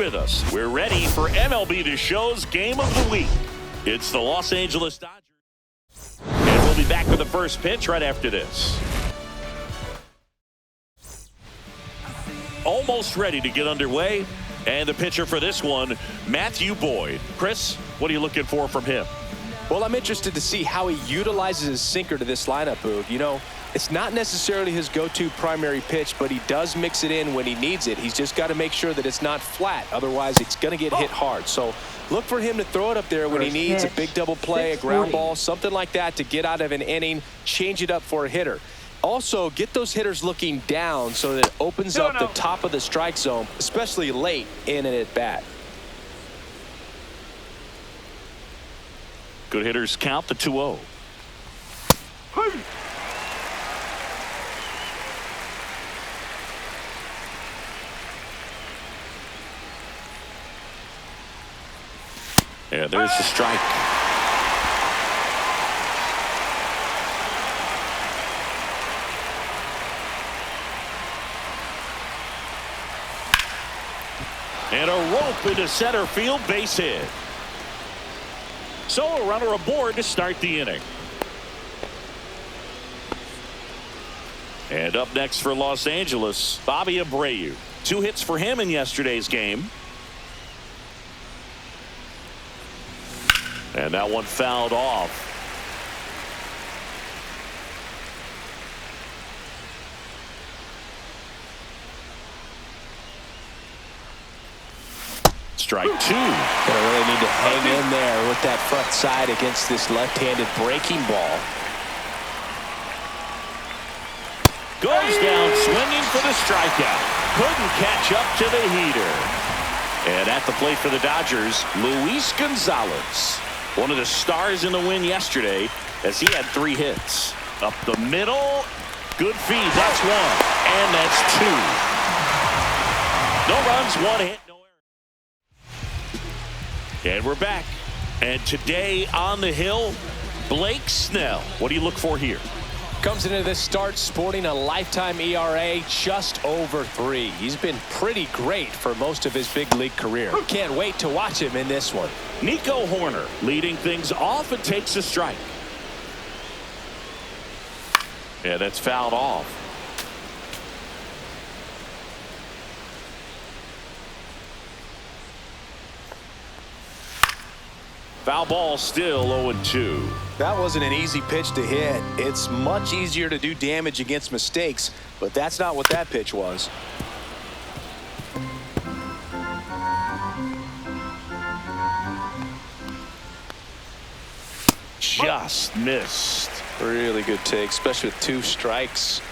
with us. We're ready for MLB The Show's Game of the Week. It's the Los Angeles Dodgers. And we'll be back with the first pitch right after this. Almost ready to get underway. And the pitcher for this one, Matthew Boyd. Chris, what are you looking for from him? Well, I'm interested to see how he utilizes his sinker to this lineup, Boog. You know, it's not necessarily his go-to primary pitch, but he does mix it in when he needs it. He's just got to make sure that it's not flat. Otherwise, it's going to get hit hard. So look for him to throw it up there when he needs a big double play, a ground ball, something like that to get out of an inning, change it up for a hitter. Also, get those hitters looking down so that it opens up the top of the strike zone, especially late in an at-bat. Good hitters count the 2-0. Yeah, there's the strike. And a rope into center field, base hit. So a runner aboard to start the inning. And up next for Los Angeles, Bobby Abreu. 2 hits for him in yesterday's game. And that one fouled off. Strike 2. Gonna really need to hang in there with that front side against this left-handed breaking ball. Goes down swinging for the strikeout. Couldn't catch up to the heater. And at the plate for the Dodgers, Luis Gonzalez. One of the stars in the win yesterday as he had 3 hits. Up the middle. Good feed. That's 1. And that's 2. No runs, 1 hit. And we're back. And today on the hill, Blake Snell. What do you look for here? Comes into this start sporting a lifetime ERA just over 3. He's been pretty great for most of his big league career. Can't wait to watch him in this one. Nico Horner leading things off and takes a strike. Yeah, that's fouled off. Foul ball, still 0-2. That wasn't an easy pitch to hit. It's much easier to do damage against mistakes, but that's not what that pitch was. Just missed. Really good take, especially with 2 strikes.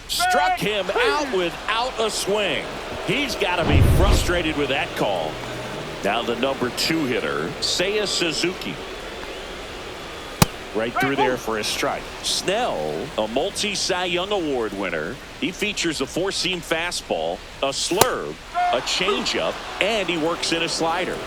Struck him out without a swing. He's got to be frustrated with that call. Now the number 2 hitter, Seiya Suzuki. Right through there for a strike. Snell, a multi-Cy Young Award winner. He features a 4-seam fastball, a slurve, a changeup, and he works in a slider.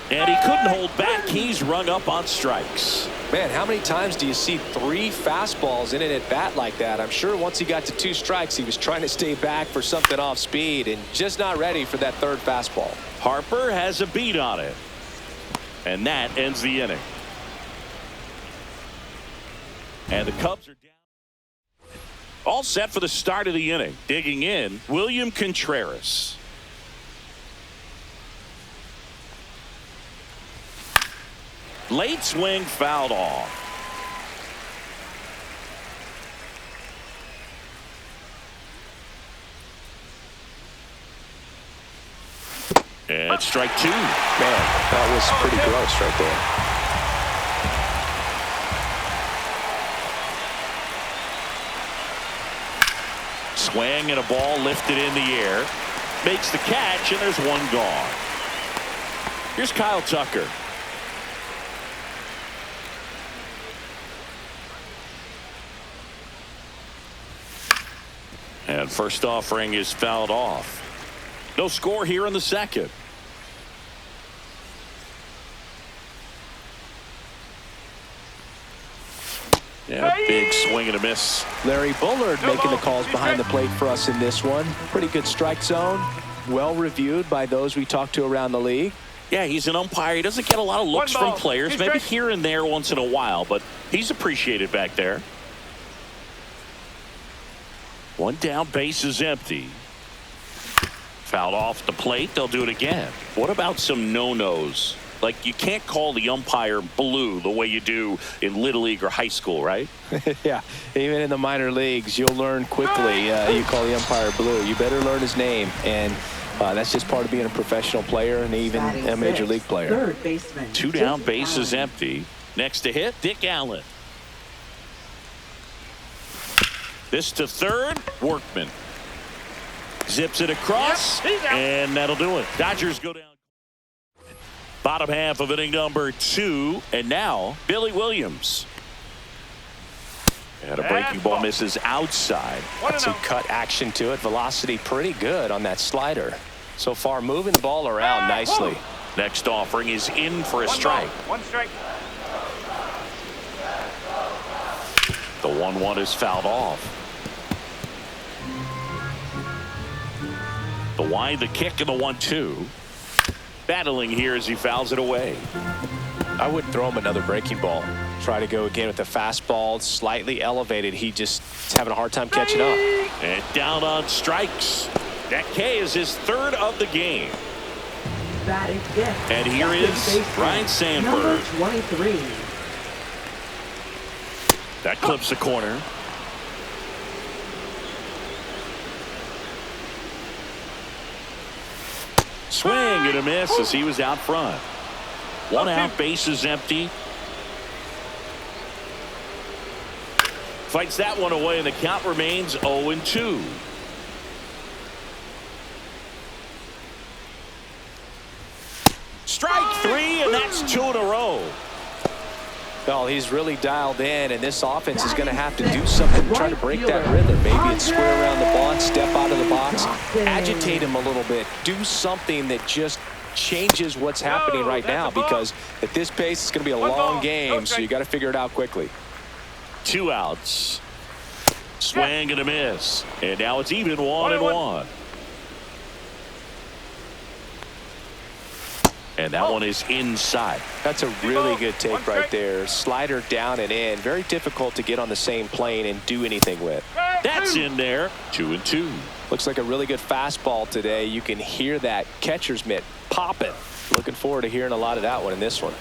And he couldn't hold back. He's rung up on strikes. Man, how many times do you see 3 fastballs in an at-bat like that? I'm sure once he got to 2 strikes, he was trying to stay back for something off speed and just not ready for that 3rd fastball. Harper has a beat on it. And that ends the inning. And the Cubs are down. All set for the start of the inning. Digging in, William Contreras. Late swing, fouled off. And strike 2. Man, that was pretty gross right there. Swing and a ball lifted in the air. Makes the catch, and there's 1 gone. Here's Kyle Tucker. And first offering is fouled off. No score here in the second. Yeah, Big swing and a miss. Larry Bullard making the calls behind the plate for us in this one. Pretty good strike zone. Well reviewed by those we talked to around the league. Yeah, he's an umpire. He doesn't get a lot of looks from players, maybe here and there once in a while, but he's appreciated back there. One down, base is empty. Fouled off the plate. They'll do it again. What about some no-nos? Like, you can't call the umpire blue the way you do in Little League or high school, right? Yeah, even in the minor leagues, you'll learn quickly. You call the umpire blue. You better learn his name. And that's just part of being a professional player and even a major league player. Third baseman. Two down, base is empty. Next to hit, Dick Allen. This to third, Workman. Zips it across, and that'll do it. Dodgers go down. Bottom half of inning number 2, and now Billy Williams. And a breaking ball misses outside. Got some cut action to it. Velocity pretty good on that slider. So far, moving the ball around nicely. Next offering is in for a strike. One strike. The 1-1 is fouled off. The wide, the kick, and the 1-2. Battling here as he fouls it away. I wouldn't throw him another breaking ball. Try to go again with the fastball, slightly elevated. He just is having a hard time catching up. And down on strikes. That K is his third of the game. Batting fifth. And here is Ryan Sandberg. Number 23. That clips the corner. Swing and a miss as he was out front. One out, base is empty. Fights that one away, and the count remains 0-2. Strike 3, and that's 2 in a row. Well, he's really dialed in, and this offense is going to have to do something to try to break that rhythm. Maybe it's square around the ball, step out of the box, agitate him a little bit, do something that just changes what's happening right now, because at this pace, it's going to be a long game, so you got to figure it out quickly. 2 outs. Swing and a miss. And now it's even 1-1. And that one is inside. That's a really good take right there. Slider down and in. Very difficult to get on the same plane and do anything with. That's in there. 2-2. Looks like a really good fastball today. You can hear that catcher's mitt popping. Looking forward to hearing a lot of that one in this one.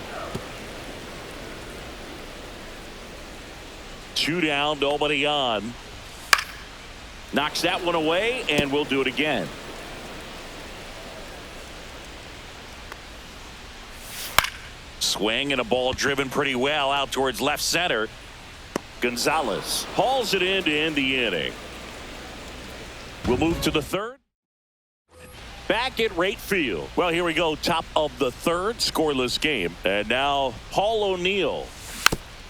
2 down, nobody on. Knocks that one away, and we'll do it again. Swing and a ball driven pretty well out towards left center. Gonzalez hauls it in to end the inning. We'll move to the third. Back at right field. Well, here we go. Top of the third, scoreless game. And now Paul O'Neill.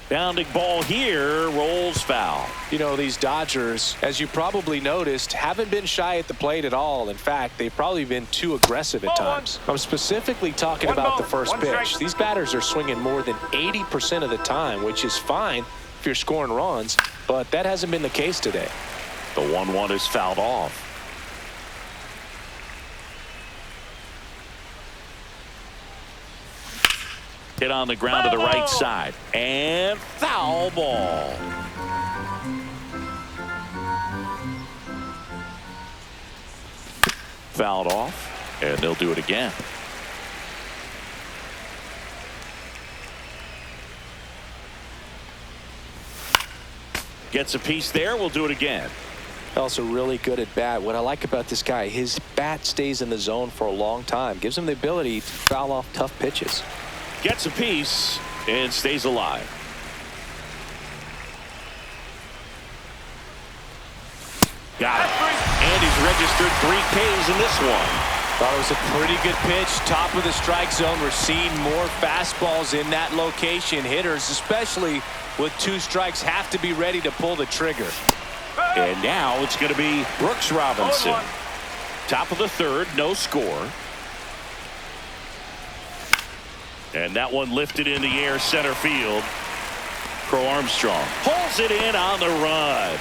Bounding ball here, rolls foul. You know, these Dodgers, as you probably noticed, haven't been shy at the plate at all. In fact, they've probably been too aggressive at times. I'm specifically talking about the first pitch. These batters are swinging more than 80% of the time, which is fine if you're scoring runs, but that hasn't been the case today. The 1-1 is fouled off. Hit on the ground to the right side. And foul ball. Fouled off. And they'll do it again. Gets a piece there. We'll do it again. Also really good at bat. What I like about this guy, his bat stays in the zone for a long time. Gives him the ability to foul off tough pitches. Gets a piece and stays alive. Got it. And he's registered 3 Ks in this one. Thought it was a pretty good pitch. Top of the strike zone. We're seeing more fastballs in that location. Hitters, especially with 2 strikes, have to be ready to pull the trigger. And now it's going to be Brooks Robinson. Top of the third, no score. And that one lifted in the air, center field. Crow Armstrong pulls it in on the run.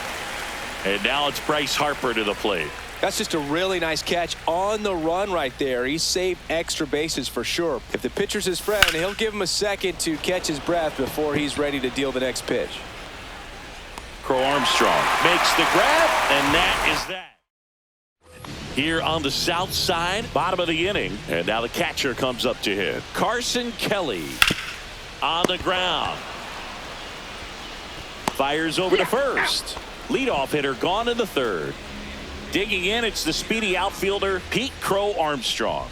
And now it's Bryce Harper to the plate. That's just a really nice catch on the run right there. He saved extra bases for sure. If the pitcher's his friend, he'll give him a second to catch his breath before he's ready to deal the next pitch. Crow Armstrong makes the grab, and that is that. Here on the south side, bottom of the inning, and now the catcher comes up to hit. Carson Kelly on the ground. Fires over to first. Leadoff hitter gone in the third. Digging in, it's the speedy outfielder, Pete Crow Armstrong.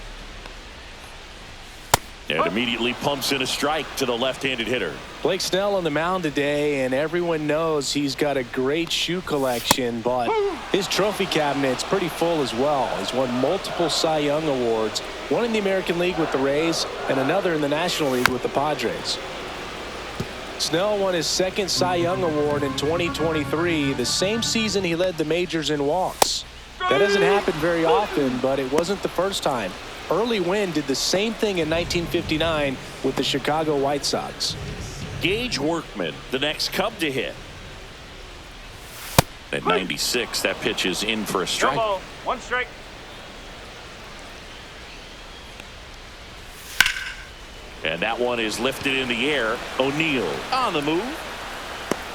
And immediately pumps in a strike to the left-handed hitter. Blake Snell on the mound today, and everyone knows he's got a great shoe collection, but his trophy cabinet's pretty full as well. He's won multiple Cy Young awards, one in the American League with the Rays and another in the National League with the Padres. Snell won his second Cy Young award in 2023, the same season he led the majors in walks. That doesn't happen very often, but it wasn't the first time. Early Wynn did the same thing in 1959 with the Chicago White Sox. Gage Workman, the next Cub to hit. At 96, that pitch is in for a strike. Ball. One strike. And that one is lifted in the air. O'Neill on the move.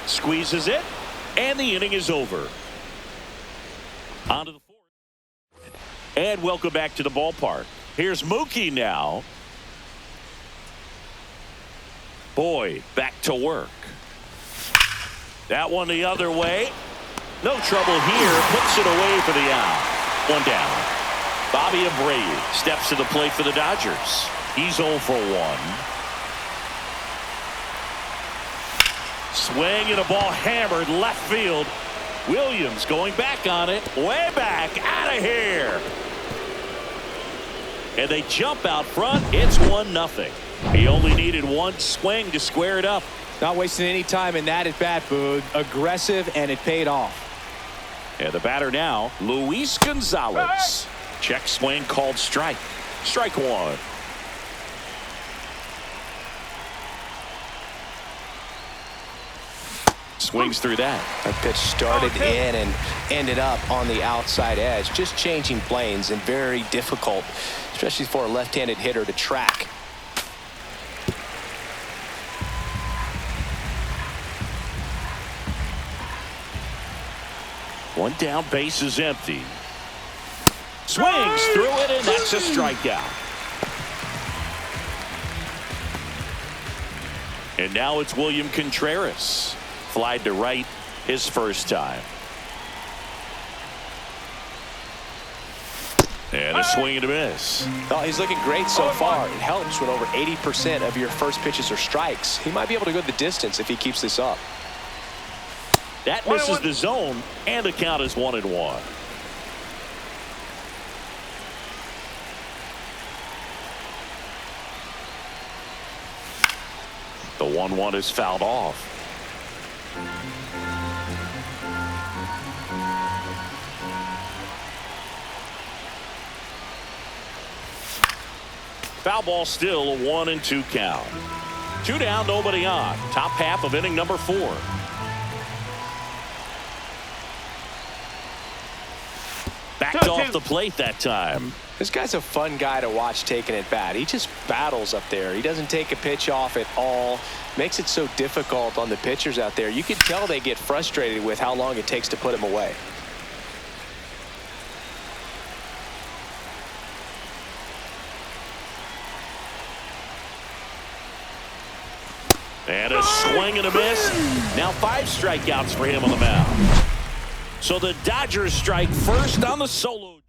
Squeezes it. And the inning is over. On to the fourth. And welcome back to the ballpark. Here's Mookie now. Boyd back to work. That one the other way. No trouble here. Puts it away for the out. One down. Bobby Abreu steps to the plate for the Dodgers. He's 0 for 1. Swing and a ball hammered left field. Williams going back on it. Way back. Out of here. And they jump out front. It's 1-0. He only needed one swing to square it up. Not wasting any time in that at bat, Boog. Aggressive, and it paid off. And the batter now, Luis Gonzalez. Check swing called strike. Strike one. Swings through that. That pitch started in and ended up on the outside edge. Just changing planes and very difficult, especially for a left-handed hitter to track. One down, base is empty. Swings through it, and that's a strikeout. And now it's William Contreras. Flied to right his first time. And a swing and a miss. Oh, he's looking great so far. It helps when over 80% of your first pitches are strikes. He might be able to go the distance if he keeps this up. That misses the zone, and the count is 1-1. The 1-1 is fouled off. Foul ball, still a 1-2 count. 2 down, nobody on. Top half of inning number 4. Backed off the plate that time. This guy's a fun guy to watch taking at bat. He just battles up there. He doesn't take a pitch off at all. Makes it so difficult on the pitchers out there. You can tell they get frustrated with how long it takes to put him away. And a swing and a miss. Now 5 strikeouts for him on the mound. So the Dodgers strike first on the solo.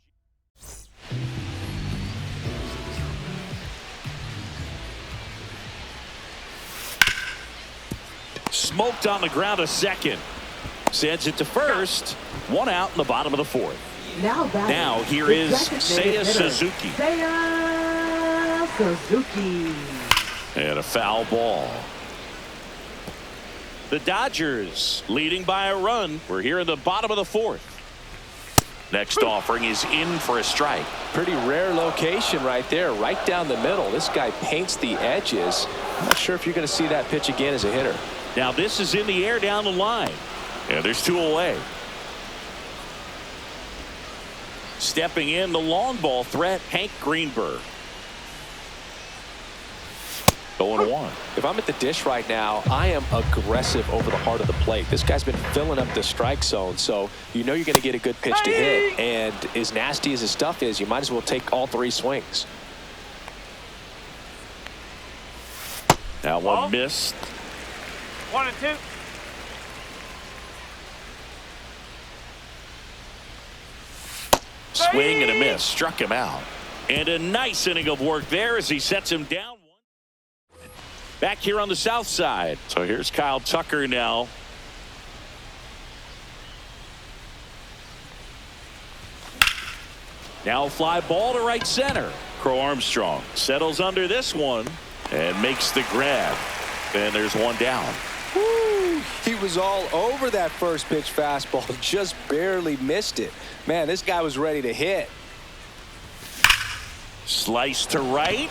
Smoked on the ground a second. Sends it to first. 1 out in the bottom of the 4th. Now here is Seiya Suzuki. Seiya Suzuki. And a foul ball. The Dodgers leading by a run. We're here in the bottom of the 4th. Next offering is in for a strike. Pretty rare location right there, right down the middle. This guy paints the edges. I'm not sure if you're going to see that pitch again as a hitter. Now this is in the air down the line. And there's 2 away. Stepping in the long ball threat, Hank Greenberg. 0-1. If I'm at the dish right now, I am aggressive over the heart of the plate. This guy's been filling up the strike zone, so you know you're going to get a good pitch to hit. And as nasty as his stuff is, you might as well take all 3 swings. Now one missed. 1-2. Swing and a miss. Struck him out. And a nice inning of work there as he sets him down. Back here on the south side. So here's Kyle Tucker now. Now a fly ball to right center. Crow Armstrong settles under this one and makes the grab. And there's 1 down. Woo! He was all over that first pitch fastball. Just barely missed it. Man, this guy was ready to hit. Slice to right.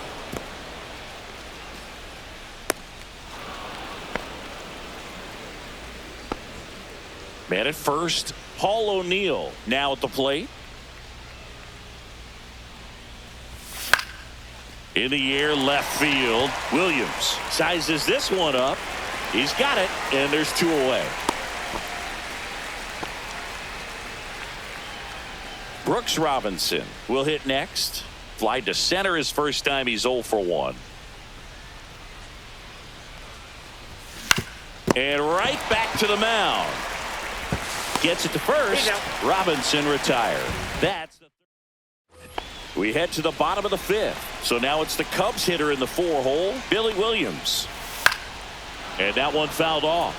Man at first, Paul O'Neill now at the plate. In the air left field. Williams sizes this one up. He's got it, and there's 2 away. Brooks Robinson will hit next. Fly to center his first time. He's 0 for 1. And right back to the mound. Gets it to first. Robinson retired. That's the third. We head to the bottom of the 5th. So now it's the Cubs hitter in the 4-hole, Billy Williams. And that one fouled off.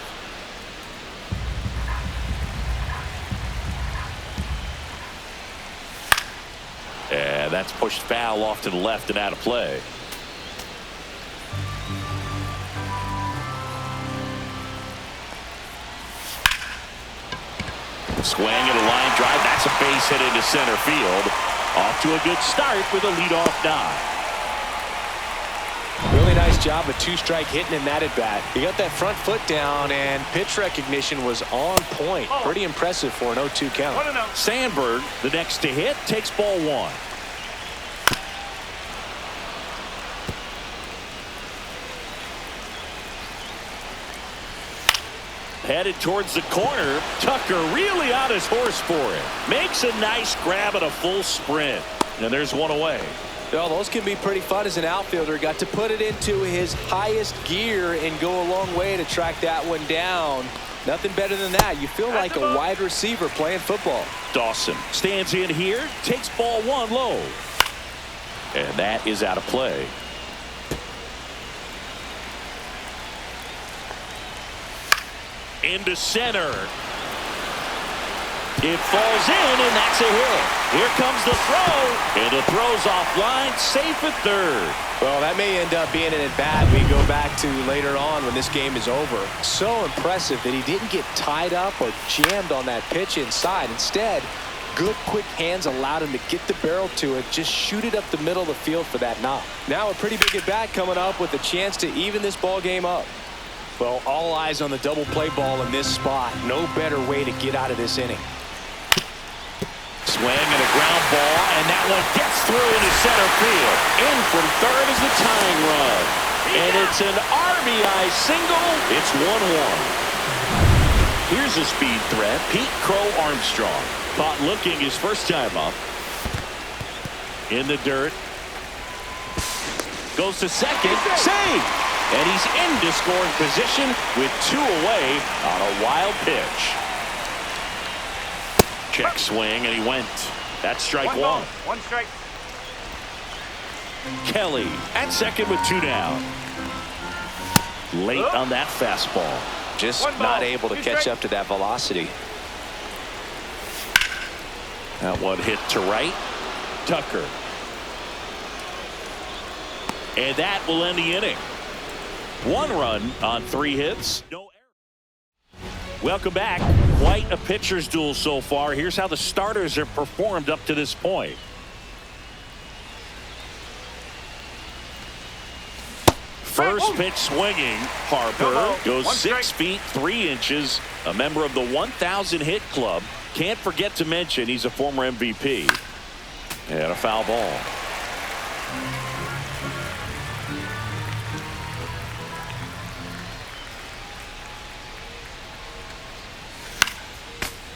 And that's pushed foul off to the left and out of play. Swing and a line drive. That's a base hit into center field. Off to a good start with a leadoff dive. Really nice job of 2-strike hitting in that at bat. He got that front foot down, and pitch recognition was on point. Pretty impressive for an 0-2 count. Sandberg, the next to hit, takes ball 1. Headed towards the corner. Tucker really on his horse for it. Makes a nice grab at a full sprint. And there's 1 away. Well, those can be pretty fun as an outfielder. Got to put it into his highest gear and go a long way to track that one down. Nothing better than that. You feel like a wide receiver playing football. Dawson stands in here, takes ball 1 low. And that is out of play. Into center. It falls in, and that's a hit. Here comes the throw, and the throw's offline, safe at third. Well, that may end up being an at-bat we go back to later on when this game is over. So impressive that he didn't get tied up or jammed on that pitch inside. Instead, good quick hands allowed him to get the barrel to it, just shoot it up the middle of the field for that knock. Now a pretty big at-bat coming up with a chance to even this ball game up. Well, all eyes on the double play ball in this spot. No better way to get out of this inning. Swing and a ground ball, and that one gets through into center field. In from third is the tying run. And it's an RBI single. It's 1-1. Here's a speed threat. Pete Crow Armstrong. Caught looking his first time up. In the dirt. Goes to second. Save! And he's into scoring position with 2 away on a wild pitch. Check swing, and he went. That's strike 1. 1 strike. Kelly at second with 2 down. Late on that fastball. Just not able to catch up to that velocity. That one hit to right. Tucker. And that will end the inning. 1 run on 3 hits. No error. Welcome back. Quite a pitcher's duel so far. Here's how the starters have performed up to this point. First First pitch swinging. Harper goes 6 strike. feet 3 inches. A member of the 1,000 hit club. Can't forget to mention he's a former MVP. And a foul ball.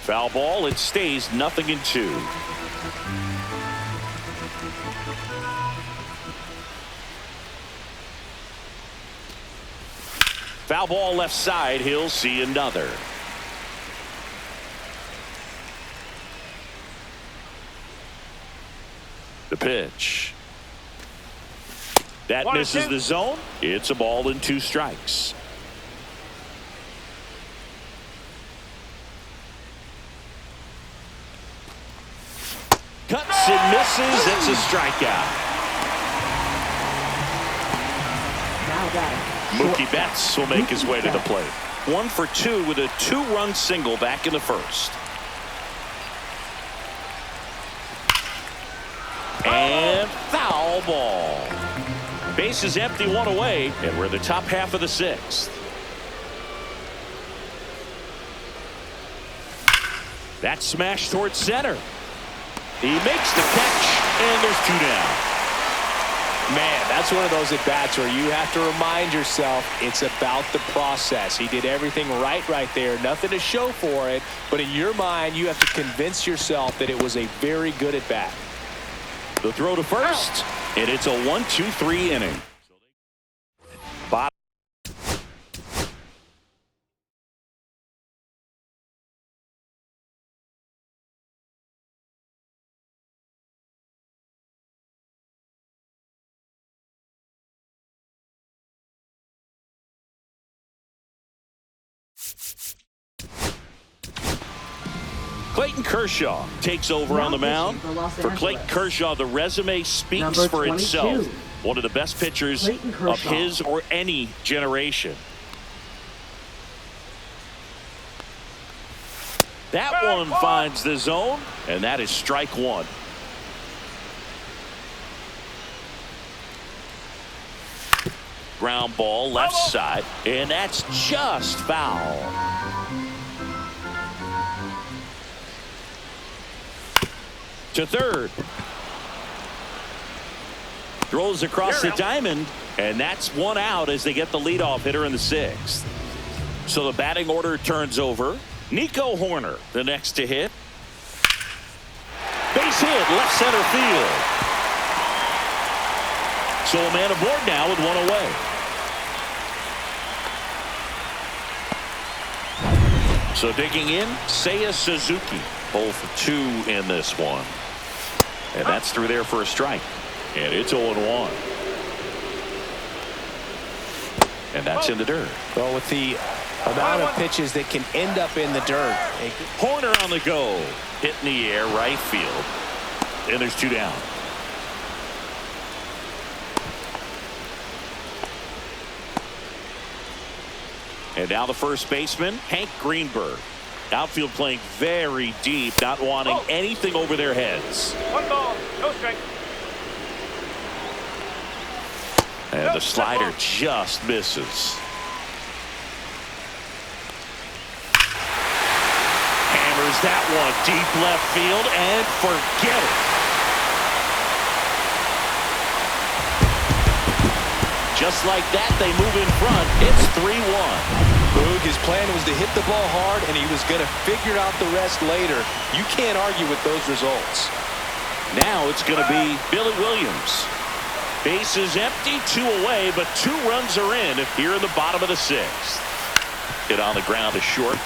Foul ball. It stays 0-2. Foul ball left side. He'll see another. The pitch. That misses the zone. It's a ball and 2 strikes. Cuts and misses. It's a strikeout. Now batting. Mookie Betts will make his way to the plate. 1 for 2 with a 2-run single back in the first. And foul ball. Base is empty, 1 away, and we're in the top half of the 6th. That smash towards center. He makes the catch, and there's 2 down. Man, that's one of those at-bats where you have to remind yourself it's about the process. He did everything right there. Nothing to show for it. But in your mind, you have to convince yourself that it was a very good at-bat. The throw to first, and it's a 1-2-3 inning. Bottom. Clayton Kershaw takes over on the mound. For Clayton Kershaw, the resume speaks Number for 22. itself. One of the best pitchers of his or any generation. That one finds the zone, and that is strike 1. Ground ball left side, and that's just foul. To third. Throws across the diamond, and that's 1 out as they get the leadoff hitter in the 6th. So the batting order turns over. Nico Horner, the next to hit. Base hit, left center field. So a man aboard now with 1 away. So digging in, Seiya Suzuki. 0 for 2 in this one. And that's through there for a strike. And it's 0-1. And that's in the dirt. Well, with the amount of pitches that can end up in the dirt. Horner on the go. Hit in the air, right field. And there's 2 down. And now the first baseman, Hank Greenberg. Outfield playing very deep, not wanting anything over their heads. 1 ball, no strike. And the slider just misses. Hammers that one deep left field and forget it. Just like that, they move in front. It's 3-1. Boog, his plan was to hit the ball hard, and he was going to figure out the rest later. You can't argue with those results. Now it's going to be Billy Williams. Base is empty, 2 away, but 2 runs are in here in the bottom of the 6th. Hit on the ground is short.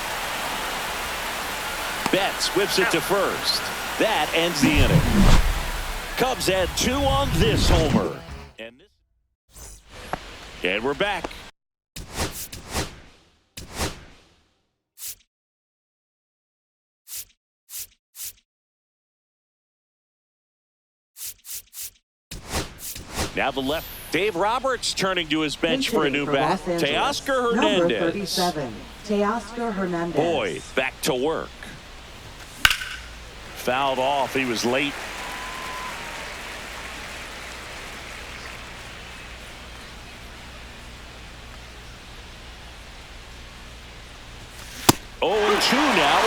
Betts whips it to first. That ends the inning. Cubs add 2 on this homer. And we're back. Now the left. Dave Roberts turning to his bench for a new bat. Teoscar Hernandez. Number 37, Teoscar Hernandez. Boyd back to work. Fouled off. He was late.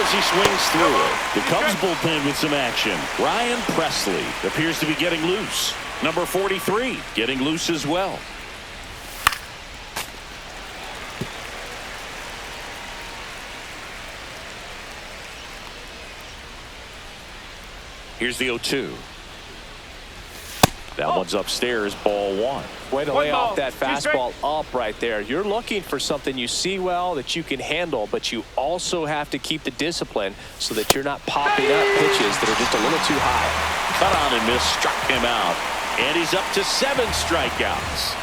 as he swings through it. The Cubs bullpen with some action. Ryan Presley appears to be getting loose. Number 43 getting loose as well. Here's the 0-2. That one's upstairs, ball 1. Way to lay off that fastball up right there. You're looking for something you see well that you can handle, but you also have to keep the discipline so that you're not popping up pitches that are just a little too high. Cut on and miss, struck him out. And he's up to 7 strikeouts.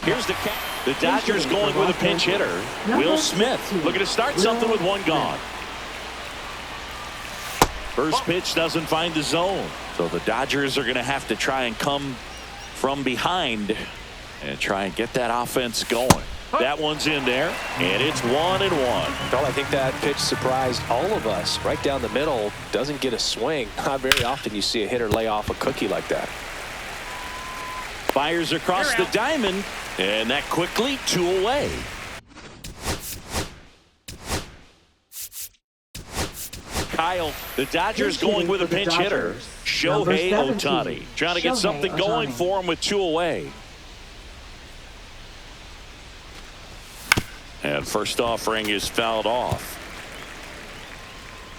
Here's the catch. The Dodgers going with a pinch hitter. Will Smith looking to start something with 1 gone. First pitch doesn't find the zone. So the Dodgers are going to have to try and come from behind and try and get that offense going. That one's in there, and it's 1-1. Well, I think that pitch surprised all of us. Right down the middle, doesn't get a swing. Not very often you see a hitter lay off a cookie like that. Fires across the diamond, and that quickly 2 away. Kyle, the Dodgers going with a pinch hitter. Shohei Ohtani trying to get something going for him with 2 away. And first offering is fouled off.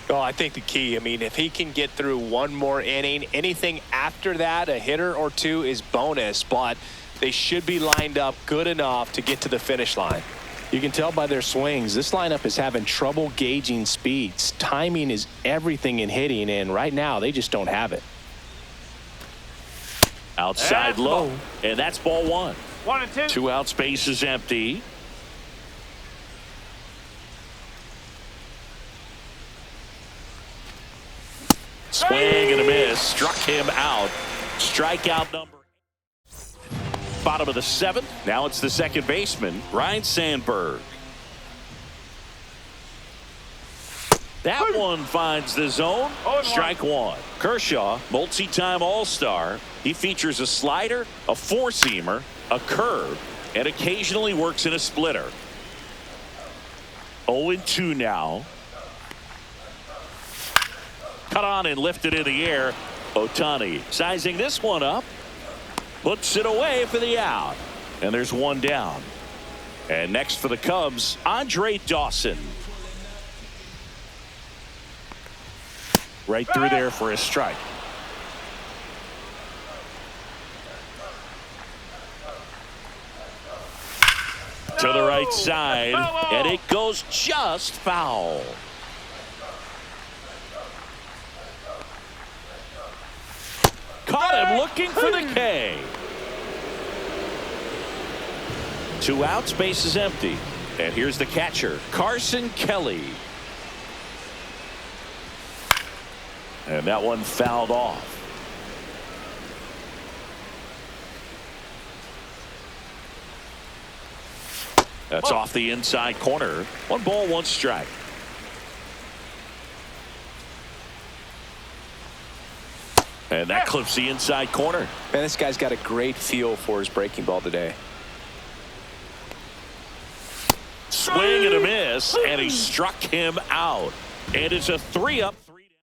Well, I think the key, I mean, if he can get through 1 more inning, anything after that, a hitter or 2 is bonus, but they should be lined up good enough to get to the finish line. You can tell by their swings, this lineup is having trouble gauging speeds. Timing is everything in hitting, and right now they just don't have it. Outside low, and that's ball 1. 1-2. 2 outs, base is empty. Swing and a miss, struck him out. Strikeout number 8. Bottom of the 7th. Now it's the second baseman, Ryne Sandberg. That one finds the zone. Strike 1. Kershaw, multi-time All-Star. He features a slider, a 4-seamer, a curve, and occasionally works in a splitter. 0-2 now. Cut on and lifted in the air. Ohtani sizing this one up. Puts it away for the out. And there's 1 down. And next for the Cubs, Andre Dawson. Right through there for a strike. To the right side. And it goes just foul. Caught him looking for the K. 2 outs, base is empty. And here's the catcher, Carson Kelly. And that one fouled off. That's off the inside corner. 1 ball, 1 strike. And that clips the inside corner. Man, this guy's got a great feel for his breaking ball today. Swing and a miss, and he struck him out. And it's a 3-up, 3 down.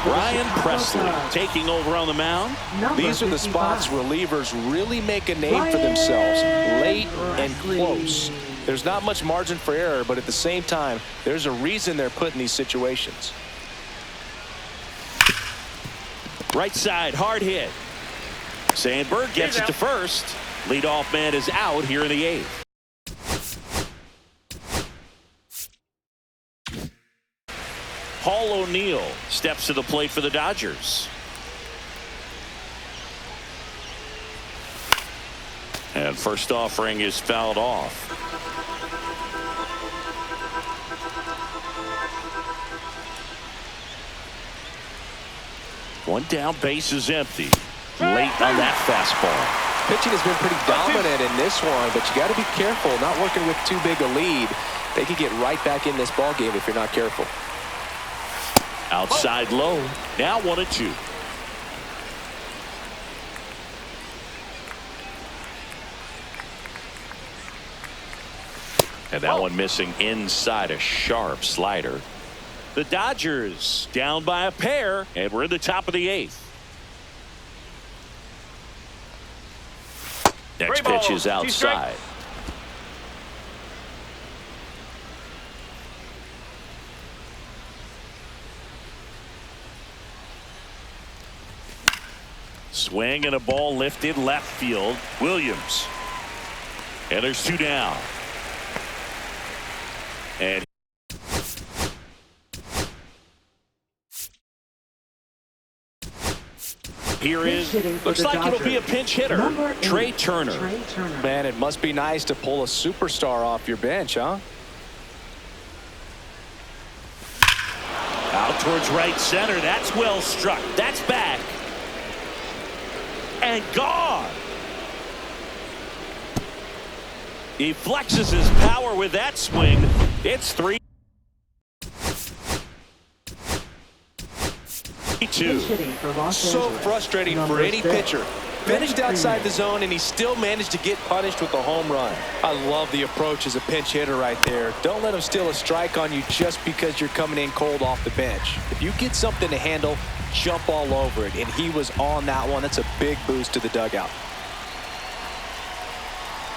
Ryan Presley taking over on the mound. These are the spots relievers really make a name for themselves, late and close. There's not much margin for error, but at the same time, there's a reason they're put in these situations. Right side, hard hit. Sandberg gets it to first. Leadoff man is out here in the 8th. Paul O'Neill steps to the plate for the Dodgers. And first offering is fouled off. One down, base is empty. Late on that fastball. pitching has been pretty dominant in this one, but you got to be careful, not working with too big a lead. They could get right back in this ball game if you're not careful. Outside low. Now 1-2. And that one missing inside a sharp slider. The Dodgers down by a pair, and we're in the top of the 8th. Next pitch is outside. Swing and a ball lifted left field. Williams. And there's 2 down. And here is, looks like it'll be a pinch hitter, Trey Turner. Man, it must be nice to pull a superstar off your bench, huh? Out towards right center. That's well struck. That's back. And gone. He flexes his power with that swing. It's 3-2. So frustrating for any pitcher. Finished outside the zone, and he still managed to get punished with a home run. I love the approach as a pinch hitter right there. Don't let him steal a strike on you just because you're coming in cold off the bench. If you get something to handle, jump all over it, and he was on that one. That's a big boost to the dugout.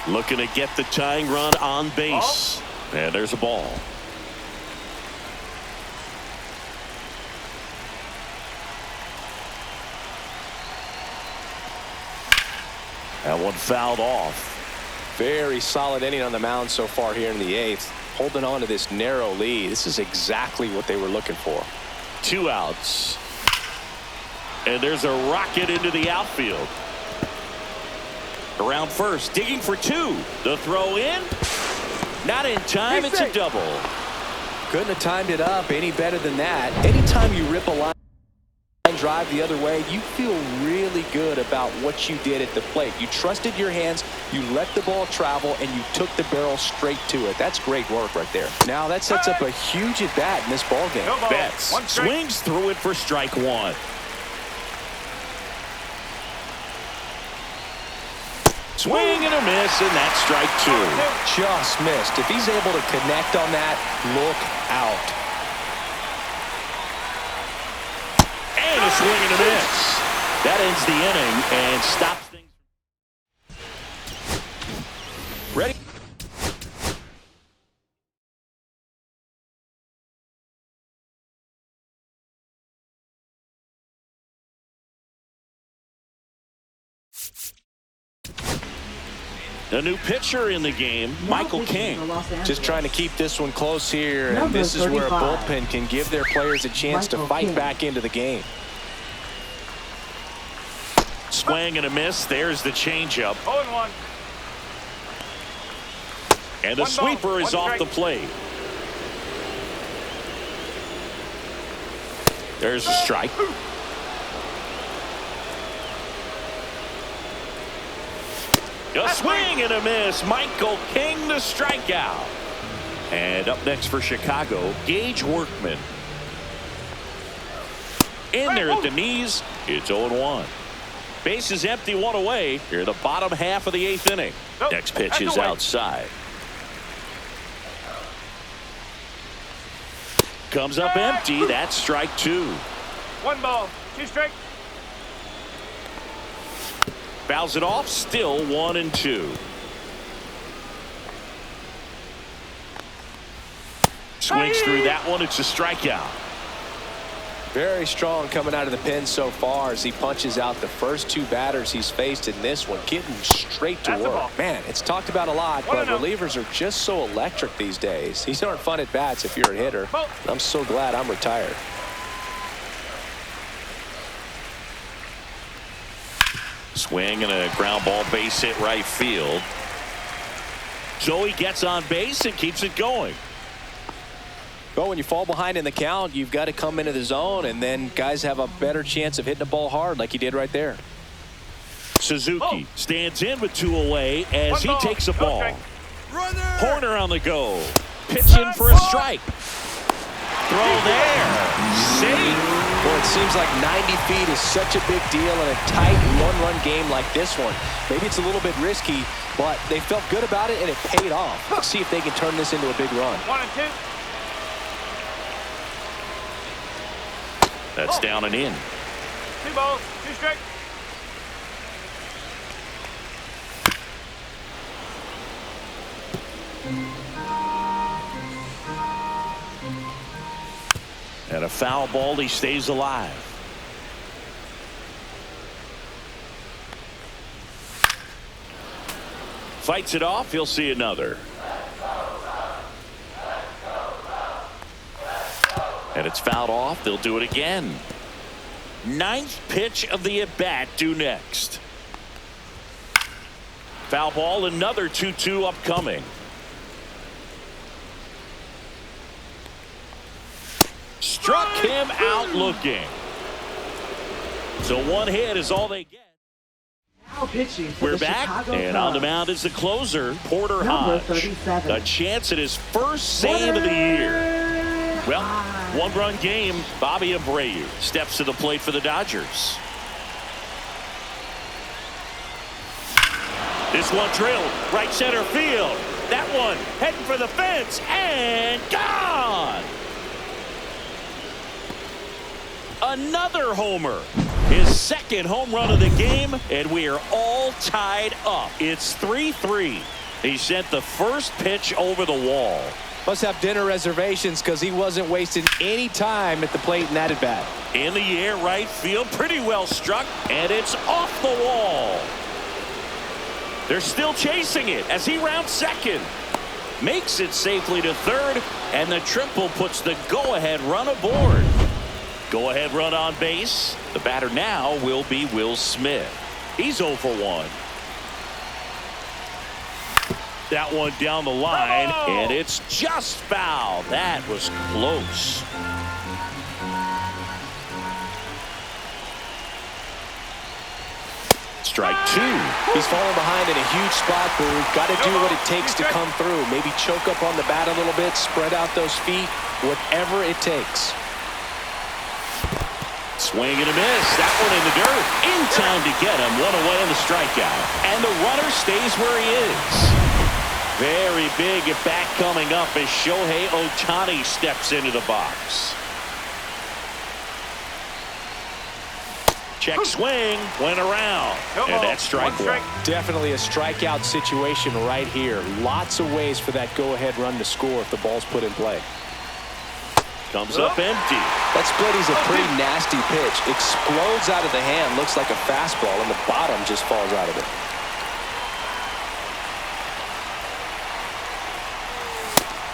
Looking to get the tying run on base. And there's a ball. That one fouled off. Very solid inning on the mound so far here in the 8th. Holding on to this narrow lead. This is exactly what they were looking for. 2 outs. And there's a rocket into the outfield. Around first, digging for 2. The throw in. Not in time. It's a double. Couldn't have timed it up any better than that. Anytime you rip a line drive the other way, you feel really good about what you did at the plate. You trusted your hands, you let the ball travel, and you took the barrel straight to it. That's great work right there. Now that sets up a huge at bat in this ball game. Betts swings through it for strike 1. Swing and a miss, and that's strike 2. Just missed. If he's able to connect on that, look out. And a swing and a miss. That ends the inning and stops things. Ready? A new pitcher in the game, Michael King. Just trying to keep this one close here, and this is where a bullpen can give their players a chance to fight back into the game. Swing and a miss. There's the changeup. 0-1. And the sweeper is off the plate. There's a strike. A swing and a miss. Michael King the strikeout. And up next for Chicago, Gage Workman. In there at the knees. It's 0-1. Base is empty, 1 away. Here in the bottom half of the 8th inning. Next pitch is outside. Comes up empty. That's strike 2. 1 ball, 2 strikes. Fouls it off. Still 1-2. Swings through that one. It's a strikeout. Very strong coming out of the pen so far as he punches out the first 2 batters he's faced in this one, getting straight to work. Man, it's talked about a lot, but relievers are just so electric these days. These aren't fun at bats if you're a hitter. I'm so glad I'm retired. Swing and a ground ball, base hit right field. So he gets on base and keeps it going. Well, when you fall behind in the count, you've got to come into the zone, and then guys have a better chance of hitting the ball hard like he did right there. Suzuki stands in with 2 away as he takes a ball. Horner on the go. Pitching for a strike. Throw there. Safe. Well, it seems like 90 feet is such a big deal in a tight one-run game like this one. Maybe it's a little bit risky, but they felt good about it, and it paid off. Let's see if they can turn this into a big run. 1 and 2. That's down and in. 2 balls, 2 strikes. And a foul ball, he stays alive. Fights it off, he'll see another. And it's fouled off, they'll do it again. 9th pitch of the at-bat due next. Foul ball, another 2-2 upcoming. Struck him out looking. So 1 hit is all they get. Now pitching for We're the back, Chicago and on the Cubs. mound is the closer, Porter Number Hodge. 37. A chance at his first save of the year. Well, 1-run game. Bobby Abreu steps to the plate for the Dodgers. This one drilled right center field. That one heading for the fence and gone. Another homer. His 2nd home run of the game, and we are all tied up. It's 3-3. He sent the first pitch over the wall. Must have dinner reservations because he wasn't wasting any time at the plate in that at-bat. In the air, right field, pretty well struck, and it's off the wall. They're still chasing it as he rounds 2nd. Makes it safely to 3rd, and the triple puts the go-ahead run aboard. Go-ahead run on base. The batter now will be Will Smith. He's 0 for 1. That one down the line, and it's just foul. That was close. Strike 2. He's falling behind in a huge spot, Boo. Got to do what it takes to come through. Maybe choke up on the bat a little bit, spread out those feet, whatever it takes. Swing and a miss. That one in the dirt. In time to get him. 1 away on the strikeout. And the runner stays where he is. Very big at bat coming up as Shohei Ohtani steps into the box. Check swing. Went around. And that's strike 1. Definitely a strikeout situation right here. Lots of ways for that go-ahead run to score if the ball's put in play. Comes up empty. That split is a pretty nasty pitch. Explodes out of the hand. Looks like a fastball, and the bottom just falls out of it.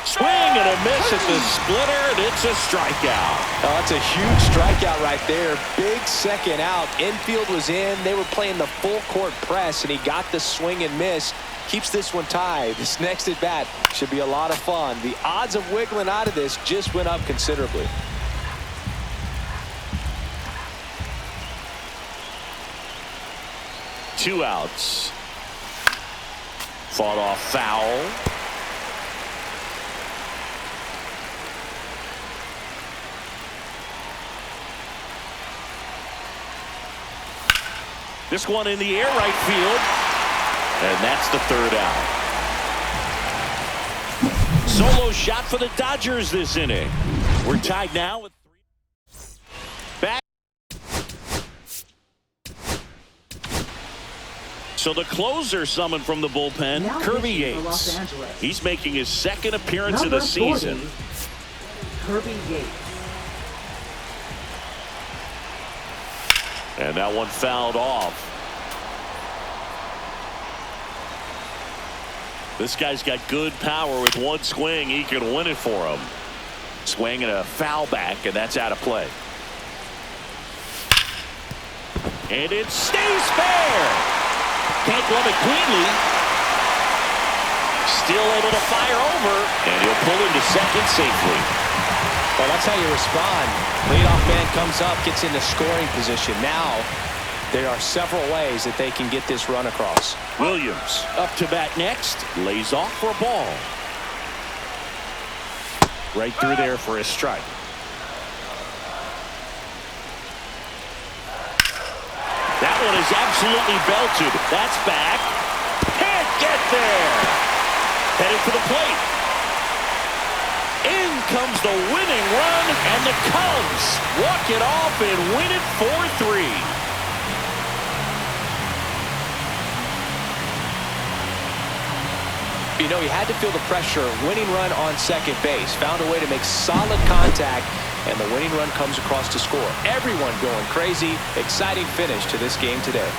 Swing and a miss at the splitter, and it's a strikeout. Oh, that's a huge strikeout right there. Big 2nd out. Infield was in. They were playing the full court press, and he got the swing and miss. Keeps this one tied. This next at bat should be a lot of fun. The odds of wiggling out of this just went up considerably. Two outs. Fought off foul. This one in the air, right field. And that's the 3rd out. Solo shot for the Dodgers this inning. We're tied now with 3. Back. So the closer summoned from the bullpen, Now Kirby pitching for Los Yates. Angeles. He's making his 2nd appearance Number of the season. 40, Kirby Yates. And that one fouled off. This guy's got good power. With one swing, he can win it for him. Swing and a foul back, and that's out of play. And it stays fair. Can't glove it cleanly. Still able to fire over, and he'll pull into 2nd safely. Well, that's how you respond. Leadoff man comes up, gets into scoring position. Now There are several ways that they can get this run across. Williams up to bat next. Lays off for a ball. Right through there for a strike. That one is absolutely belted. That's back. Can't get there. Headed for the plate. In comes the winning run, and the Cubs walk it off and win it 4-3. You know, he had to feel the pressure. Winning run on second base. Found a way to make solid contact, and the winning run comes across to score. Everyone going crazy. Exciting finish to this game today.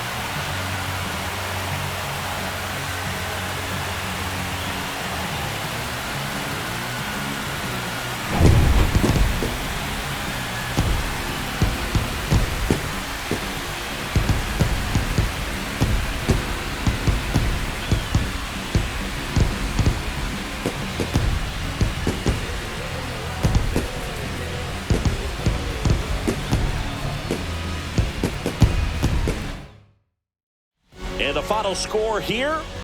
And the final score here,